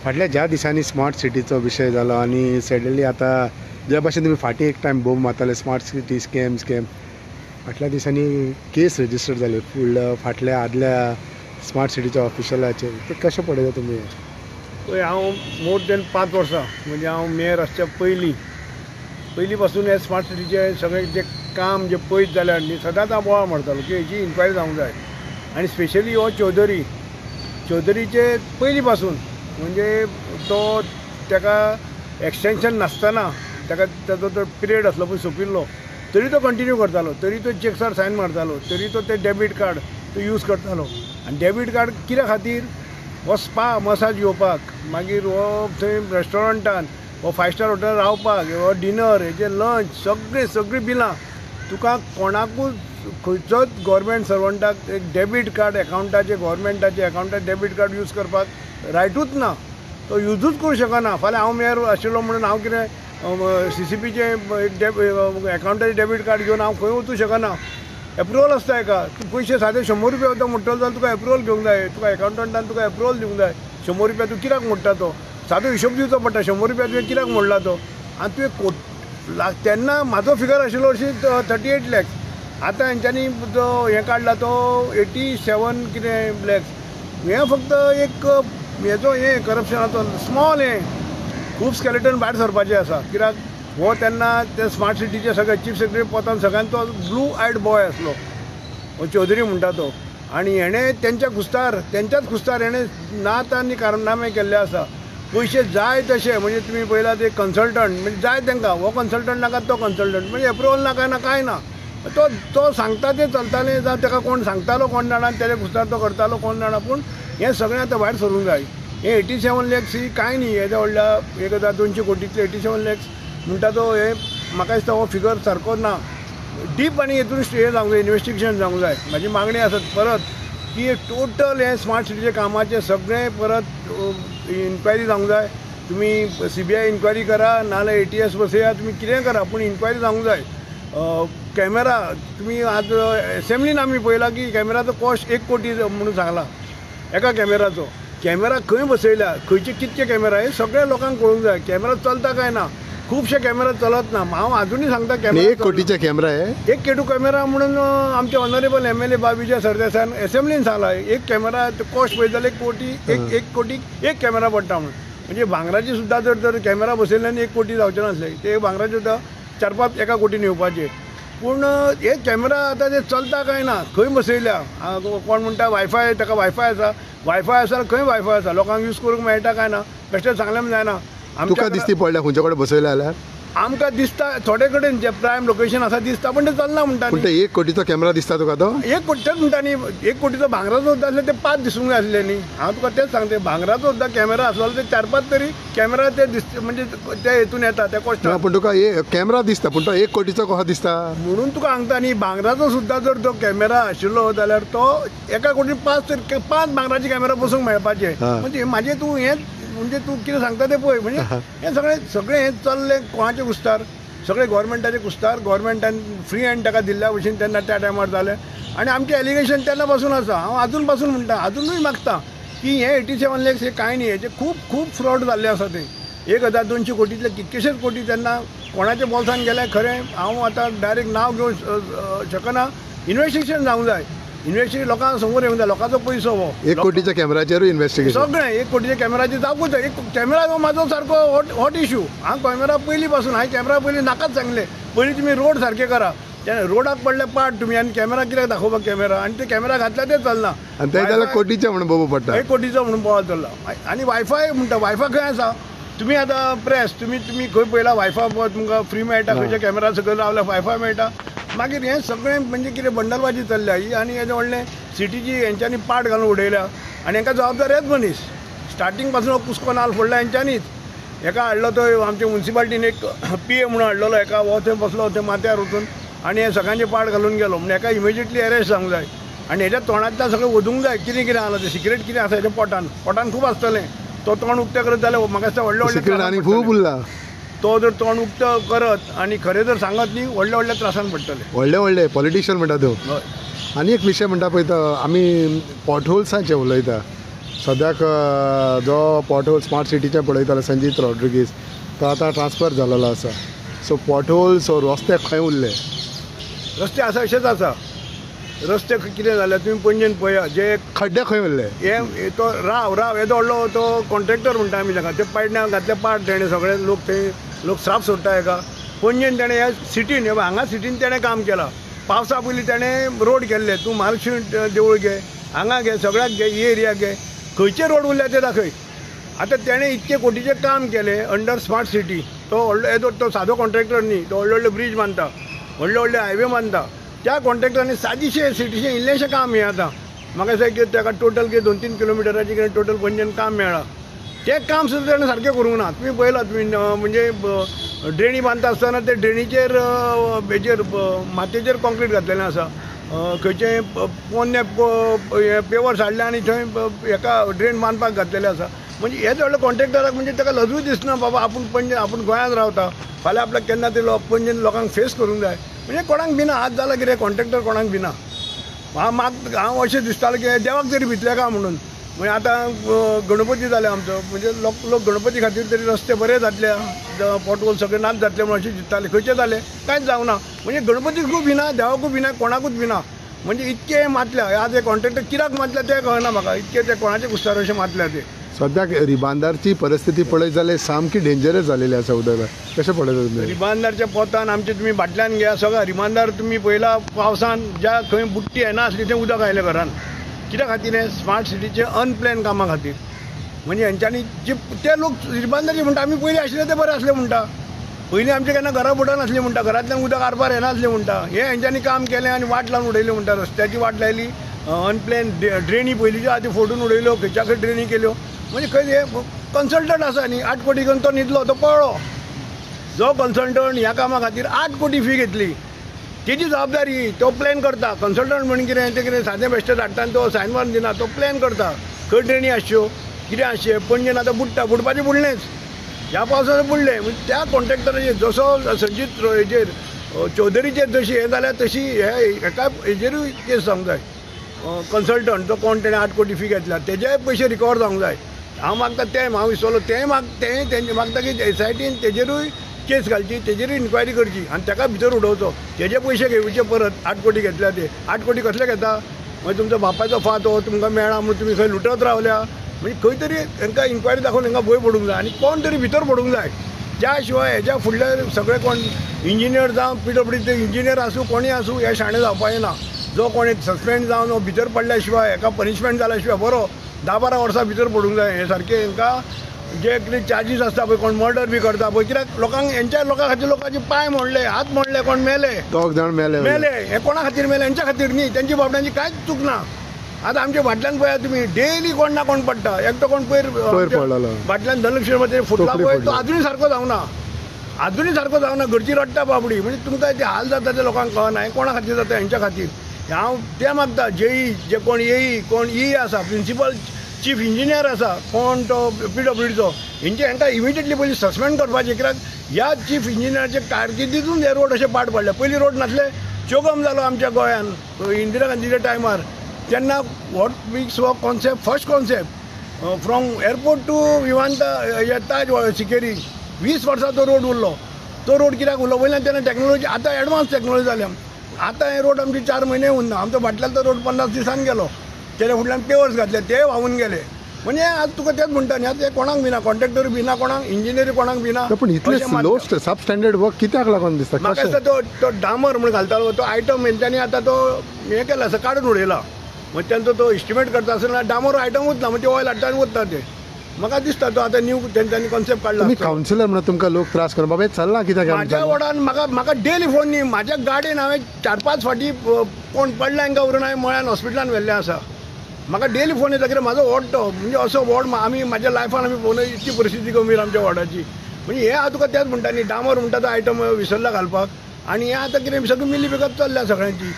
फाटल्या ज्या दिसांनी स्मार्ट सिटीचो विशय जालो आनी सडनली आतां ज्या भाशेन तुमी फाटीं एक टायम बोम मारताले स्मार्ट सिटी स्कॅम फाटल्या दिसांनी केस रजिस्टर जाले फाटल्या आदल्या स्मार्ट सिटीच्या ऑफिशलाचेर ते कशें पळयता तुमी? पळय हांव मोर देन 5 वर्सां म्हणजे हांव मेयर आसच्या पयलीं पासून हे स्मार्ट सिटीचे सगळें जे काम जे पयस जाल्यार न्ही सदांच हांव बोवाळ मारतालो की हेची इन्क्वायरी जावंक जाय. आनी स्पेशली हो चौधरीचे पयलीं पासून म्हणजे तो ताका एक्सटेंशन नासतना ताजो तो पिरियड आसलो पळय सोंपिल्लो तरी तो कंटिन्यू करतालो, तरी तो चॅक्सार सायन मारतालो, तरी तो ते डेबीट कार्ड तो यूज करतालो. आनी डेबीट कार्ड कित्या खातीर? हो स्पा मसाज घेवपाक, मागीर हो थंय रेस्टॉरंटान हो 5 स्टार हॉटेल रावपाक, हो डिनर हेजे लंच सगळीं बिलां तुका कोणाकूच खंयचोच गव्हर्मेंट सर्वंटाक एक डेबीट कार्ड एकाउंटाचे गव्हर्मेंटाचे एकाउंटाचे डेबीट कार्ड यूज करपाक रायटूच ना, तो यूजूच करूं शकना. फाल्यां हांव मेयर आशिल्लो म्हणून हांव कितें CCPचे एकाउंटाचे डेबीट कार्ड घेवन हांव खंय वचूं शकना. एप्रुवल आसता हेका. तूं पयशे सादे 100 रुपया वता मोडटलो जाल्यार तुका एप्रुवल घेवंक जाय, तुका एकाउंटंटान तुका एप्रुवल दिवंक जाय. 100 रुपया तूं कित्याक मोडटा तो सादो हिशोब दिवचो पडटा. 100 रुपया तुवें कित्याक मोडला तो? आनी तुवें तेन्ना म्हाजो फिगर आशिल्लो हरशीं 38 लॅक्स. आतां हेंच्यांनी जो हें काडला तो 87 कितें लॅक्स. हें फक्त एक हेजो हें करप्शनाचो स्मॉल हें खूब स्केलेटन भायर सरपाचें आसा. कित्याक हो तेन्ना ते स्मार्ट सिटीचे सगळे चीफ सेक्रेटरी पोतान सगळ्यांत तो ब्लू आयड बॉय आसलो हो चौधरी म्हणटा तो. आनी हेणें तेंच्याच खुस्तार हेणें नात आनी कारनामे केल्ले आसा. पयशे जाय तशे म्हणजे तुमी पळयला ते कन्सल्टंट म्हणजे जाय तांकां हो कन्सल्टंट नाका तो कन्सल्टंट म्हणजे एप्रुवल नाका कांय ना. तो सांगता तें चलतालें जावं ताका कोण सांगतालो कोण जाणा तेजे खुस्तार तो करतालो कोण जाणा. पूण हें सगळें आतां भायर सरूंक जाय. हे 87 लॅक्स ही कांय न्ही. हेज्या व्हडल्या 1200 कोटींतले 87 लॅक्स म्हणटा तो हे म्हाका दिसता हो फिगर सारको ना. डीप आनी हेतून हे जावंक जाय, इन्वेस्टिगेशन जावंक जाय. म्हाजी मागणी आसा परत की टोटल हे स्मार्ट सिटीचे कामाचे सगळें परत इन्क्वायरी जावंक जाय. तुमी CBI इन्क्वायरी करा नाजाल्यार ATS बसया, तुमी कितें करा पूण इन्क्वायरी जावंक जाय. कॅमेरा तुमी आज एसेंब्लीन आमी पळयला की कॅमेराचो कॉस्ट 1 कोटी म्हणून सांगला एका कॅमेराचो. कॅमेरा खंय बसयल्या, खंयचे कितके कॅमेरा हे सगळ्या लोकांक कळूंक जाय. कॅमेरा चलता काय ना, खुबशे कॅमेरा चलत ना. हांव अजुनूय सांगता कॅमेरा 1 कोटीचे कॅमेरा हे 1 कोटी कॅमेरा म्हणून आमचे ऑनरेबल MLA बाबीजा सरदेसायान एसेंब्लीन सांगला एक कॅमेरा कॉस्ट पळयत जाल्यार 1 कोटी 1 कोटीक 1 कॅमेरा पडटा म्हणून. म्हणजे भांगराची सुद्दां जर कॅमेरा बसयल्ल्यानी 1 कोटी जावचे नासले. ते भांगराचे सुद्दां 4-5 1 कोटीन येवपाचे. पूण हे कॅमेरा आतां ते चलता काय ना, खंय बसयल्या. कोण म्हणटा वायफाय, ताका वायफाय आसा जाल्यार खंय वायफाय आसा, लोकांक यूज करूंक मेळटा काय ना, बेश्टें सांगलें जायना. तुका दिसती पडल्या खंयचे कडेन बसयल्या जाल्यार आमकां दिसता थोडे कडेन जे प्रायम लोकेशन आसा दिसता पण ते चलना म्हणटा. पूण 1 कोटीचो कॅमेरा दिसता तुका तो? 1 कोटीचोच म्हणटा न्ही. 1 कोटीचो भांगराचो सुद्दां आसले ते 5 दिसूंक जाय आसले न्ही. हांव तुका तेच सांगते भांगराचो सुद्दां कॅमेरा आसलो ते 4-5 तरी कॅमेरा ते म्हणजे ते हेतून येता त्या कॉस्टान. पूण तुका कॅमेरा दिसता पूण तो 1 कोटीचो कसो दिसता म्हणून तुका सांगता न्ही. भांगराचो सुद्दां जर तो कॅमेरा आशिल्लो जाल्यार तो 1 कोटी 5 भांगराचे कॅमेरा बसूंक मेळपाचे. म्हणजे म्हाजे तूं हें म्हणजे तूं कितें सांगता तें पळय. म्हणजे हें सगळें हें चल्लें कोणाचें कुस्तार, सगळे गव्हर्मेंटाचे कुस्तार. गव्हर्मेंटान फ्री हँड ताका दिल्ल्या भशेन तेन्ना त्या टायमार जालें. आनी आमचें एलिगेशन तेन्ना पासून आसा. हांव आजून पासून म्हणटा अजुनूय मागता की हे 87 लॅक्स हे कांय न्ही. हेचे खूब फ्रॉड जाल्ले आसा ते. 1200 कोटींतले कितकेशेच कोटी तेन्ना कोणाच्या बोल्सान गेले खरें. हांव आतां डायरेक्ट नांव घेवंक शकना. इन्वेस्टिगेशन जावंक जाय. इन्वेस्टिगेशन लोकांक समोर येवंक जाय. लोकांचो पयसो हो 1 कोटीच्या कॅमेराचेरूय इन्वेस्टिगेशन सगळें 1 कोटीच्या कॅमेराचेर जावंकूच जाय. कॅमेरा हो म्हाजो सारको हॉट इश्यू. हांव कॅमेरा पयलीं पासून कॅमेरा पयलीं नाकाच सांगले. पयलीं तुमी रोड सारके करा. रोडाक पडले पाड तुमी आनी कॅमेरा कित्याक दाखोवपाक कॅमेरा आनी ते कॅमेरा घातल्या ते चलना. आनी ते जाल्यार कोटीचे म्हणून बोबो पडटा. 1 कोटीचो म्हणून बोवाळ चल्ला. आनी वायफाय म्हणटा वायफाय खंय आसा. तुमी आतां प्रेस तुमी खंय पळयला वायफाय तुमकां फ्री मेळटा. खंयच्या कॅमेरा सकयल रावल्यार वायफाय मेळटा. मागीर हें सगळें म्हणजे कितें बंडलबाजी चल्ल्या ही. आनी हेजें व्हडलें सिटीची हेंच्यांनी पाट घालून उडयल्या. आनी हांकां जबाबदार हेच मनीस. स्टार्टींग पासून कुस्को नाल फोडला हेंच्यांनीच. हेका हाडलो तो आमच्या म्युन्सिपाल्टीन एक PA म्हणून हाडलेलो. हेका हो थंय बसलो थंय माथ्यार वचून आनी हे सगळ्यांचे पाट घालून गेलो. म्हणजे हेका इमिजिएटली अरेस्ट जावंक जाय. आनी हेज्या तोंडांतल्यान सगळें ओदूंक जाय कितें कितें आसा तें सिक्रेट कितें आसा हेज्या पोटान खूब आसतलें. तो तोंड उक्तें करत जाल्यार म्हाका दिसता व्हडले खूब उरला. तो जर तोंड उक्तं करत आनी खरें जर सांगत न्ही व्हडल्या त्रासान पडटले. व्हडले पॉलिटिशियन म्हणटा तो. आनी एक विशय म्हणटा पळय तो आमी पॉटहोल्सांचे उलयता. सद्याक जो पॉटहोल स्मार्ट सिटीचे पळयतालो संजीत रॉड्रिगीस तो आतां ट्रान्सफर जाल्लो आसा. सो पॉटहोल सो रस्ते खंय उरले? रस्ते आसा अशेच आसा. रस्ते कितें जालें तुमी पणजेन पळया जे खड्डे खंय उरले? हे तो राव येदो व्हडलो तो कॉन्ट्रॅक्टर म्हणटा आमी ताका ते पाडण्याक घातले पाड तेणें सगळे लोक साफ सोडटा हेका. पणजेन तेणें ह्या सिटीन हांगा सिटीन तेणें काम केलां. पावसा पयलीं तेणें रोड केल्ले. तूं म्हालक्ष्मी देवूळ घे, हांगा घे, सगळ्याक घे, ही एरिया घे, खंयचे रोड उरले ते दाखय. आतां तेणें इतके कोटीचें काम केलें अंडर स्मार्ट सिटी. तो व्हडलो येदो तो सादो कॉन्ट्रॅक्टर न्ही, तो व्हडले ब्रीज बांदता, व्हडले हायवे बांदता. त्या कॉन्ट्रॅक्टरांनी सादीशें सिटीचें इल्लेशें काम हें आतां म्हाका दिसता की ताका टोटल 2-3 किलोमिटराचें कितें टोटल पणजेन काम मेळ्ळां. तें काम सुद्दां ताणें सारकें करूंक ना. तुमी पळयलां तुमी म्हणजे ड्रेनी बांदता आसतना ते ड्रेनीचेर हेचेर मातयेचेर कॉन्क्रीट घातलेलें आसा. खंयचें पोन्ने पेवर्स हाडले आनी थंय हेका ड्रेन बांदपाक घातलेलें आसा. म्हणजे हे व्हडले कॉन्ट्रॅक्टराक म्हणजे ताका लजूच दिसना बाबा आपूण पणजे आपूण गोंयांत रावता, फाल्यां आपल्याक केन्ना ते पणजेन लोकांक फेस करूंक जाय. म्हणजे कोणाक भिना आज जालां कितें कॉन्ट्रॅक्टर कोणाक भिना. हांव अशें दिसतालें की देवाक तरी भितले काय म्हणून. म्हणजे आतां गणपती जाले आमचो, म्हणजे लोक गणपती खातीर तरी रस्ते बरे जातले, पॉटहोल सगळे नाच जातले म्हणून अशें चिंतताले. खंयचे जाले कांयच जावना. म्हणजे गणपतीकूय भिना, देवाकूय भिना, कोणाकूच भिना. म्हणजे इतके मातल्या आज हे कॉन्ट्रॅक्टर कित्याक मातल्या तें कळना म्हाका. इतके ते कोणाचे कुस्तार अशें मातल्या ते. सद्याक रिबांदारची परिस्थिती पळयत जाल्यार सामकी डेंजरस जालेली आसा उदक. कशें पळयता तुमी? रिबांदारच्या पोतान आमचे तुमी बाटल्यान घ्या सगळं रिबांदार. तुमी पळयला पावसान ज्या खंय बुट्टी येना आसली थंय उदक आयलें घरान. कित्या खातीर हें स्मार्ट सिटीचे अनप्लॅन कामां खातीर. म्हणजे हेंच्यांनी जे ते लोक रिबांदार म्हणटा आमी पयलीं आशिल्ले ते बरे आसले म्हणटा. पयलीं आमचे केन्ना घरा बुडनासलीं म्हणटा, घरांतल्यान उदक आरपार येनासलें म्हणटा. हे हेंच्यांनी काम केलें आनी वाट लावन उडयलें म्हणटा. रस्त्याची वाट लायली, अनप्लॅन ड्रेनी पयलींच्यो आतां फोडून उडयल्यो, खंयच्या खंय ड्रेनी केल्यो. म्हणजे खंय हे कन्सल्टंट आसा न्ही 8 कोटी घेवन तो न्हिदलो, तो पळ्ळो. जो कन्सल्टंट ह्या कामा खातीर 8 कोटी फी घेतली तेजी जबाबदारी. तो प्लॅन करता. कन्सल्टंट म्हणून कितें तें कितें सादें बेश्टें धाडटा आनी तो सायन मारून दिना. तो प्लॅन करता खंय ड्रेनी आसच्यो, कितें आसचें. पणजेन आतां बुडपाचें बुडलेंच, ह्या पावसाचें बुडलें. म्हणजे त्या कॉन्ट्रॅक्टराचेर जसो संजीत हेचेर चौधरीचेर जशी हें जाल्या तशी हेका हेजेरूय केस जावंक जाय. कन्सल्टंट तो कोण तेणें 8 कोटी फी घेतल्या तेजेय पयशे रिकवर जावंक जाय. हांव मागता तें हांव विसरलो तें मागता की एसआयटीन तेजेरूय केस घालची, तेजेरूय इन्क्वायरी करची आनी ताका भितर उडोवचो. तेजे पयशे घेवचे परत 8 कोटी घेतल्या ते 8 कोटी कसले घेता. मागीर तुमचो बापायचो फात हो तुमकां मेळ्ळा म्हणून तुमी खंय लुटत रावल्या. म्हणजे खंय तरी तांकां इन्क्वायरी दाखोवन तांकां भंय पडूंक जाय आनी कोण तरी भितर पडूंक जाय. त्या शिवाय हेच्या फुडले सगळे कोण इंजिनियर जावं PWDचे इंजिनियर आसूं कोणी आसूं हे शाणे जावपाक येना. जो कोणी सस्पेंड जावन भितर पडल्या शिवाय हेका पनिशमेंट जाल्या शिवाय बरो 10-12 वर्सां भितर पडूंक जाय. हे सारकें हांकां जे कितें चार्जीस आसता पळय कोण मर्डर बी करता पळय, कित्याक लोकांक हेंच्या लोकां खातीर लोकांचे पांय मोडले, हात मोडले, कोण मेले, 2 जाण मेले. हे कोणा खातीर मेले? हेंच्या खातीर न्ही. तेंची बाबड्यांची कांयच चूक ना. आतां आमच्या फाटल्यान पळया तुमी डेली कोण ना कोण पडटा. एकटो कोण पयर पडलेलो फाटल्यान धनलक्ष्मी फुटला पळय तो आजुनूय सारको जावना. आजुनूय सारको जावना. घरची रडटा बाबडी. म्हणजे तुमकां ते हाल जाता ते लोकांक कळना. हें कोणा खातीर जाता? हेंच्या खातीर. हांव तें मागता जेई जे कोण येई कोण आसा प्रिंसिपल चीफ इंजिनियर आसा कोण तो PWDचो हेंकां इमिडिएटली पयलीं सस्पेंड करपाचें. कित्याक ह्या चीफ इंजिनियराचे कारकिर्दीतून हे रोड अशे पाड पडले. पयलीं रोड नासले. चोगम जालो आमच्या गोंयान इंदिरा गांधीच्या टायमार. तेन्ना वॉट मीक्स हो concept first concept from airport to विमानतळ ताज सिकेरी 20 वर्सां तो रोड उरलो. तो रोड कित्याक उरलो? वयल्यान तेन्ना टॅक्नोलॉजी आतां एडवान्स टॅक्नोलॉजी जाल्या. आतां हे रोड आमचे 4 म्हयने उरना. आमचो फाटल्यान तो रोड 50 दिसान गेलो. तेणे फुडल्यान पेवर्स घातले ते व्हांवून गेले. म्हणजे आज तुका तेच म्हणटा न्ही आतां कोणाक भिना, कॉन्ट्रॅक्टर भिना, कोणाक इंजिनियर कोणाक भिना. पण इतले लो सब स्टँडर्ड वर्क कित्याक लागून दिसता? म्हाका दिसता तो डामर म्हणून घालतालो तो आयटम हेंच्यांनी आतां तो हें केला आसा काडून उडयला. म्हणजे तेंचो तो इस्टिमेट करता आसतना डामर आयटमूच ना. म्हणजे ते ऑयल हाडटा आनी वता ते. म्हाका दिसता तो आतां न्यू तेंच्यांनी कॉन्सेप्ट काडला. तुमी कावन्सिलर म्हणून तुमकां लोक त्रास करता बाबा चल्ला कित्याक? म्हाज्या वॉर्डान म्हाका डेली फोन न्ही. म्हाज्या गाडयेन हांवें 4-5 फावटी कोण पडला हांकां व्हरून हांवें मळ्यान हॉस्पिटलान व्हेल्लें आसा. म्हाका डेली फोन येता कित्याक म्हाजो वॉर्ड तो म्हणजे असो वॉर्ड आमी म्हाज्या लायफान आमी पळोवन इतकी परिस्थिती गंभीर आमच्या वॉर्डाची. म्हणजे हे हांव तुका तेच म्हणटा न्ही डामर म्हणटा तो आयटम विसरला घालपाक. आनी हें आतां कितें सगळी मिली बेगत चल्ल्या सगळ्यांची.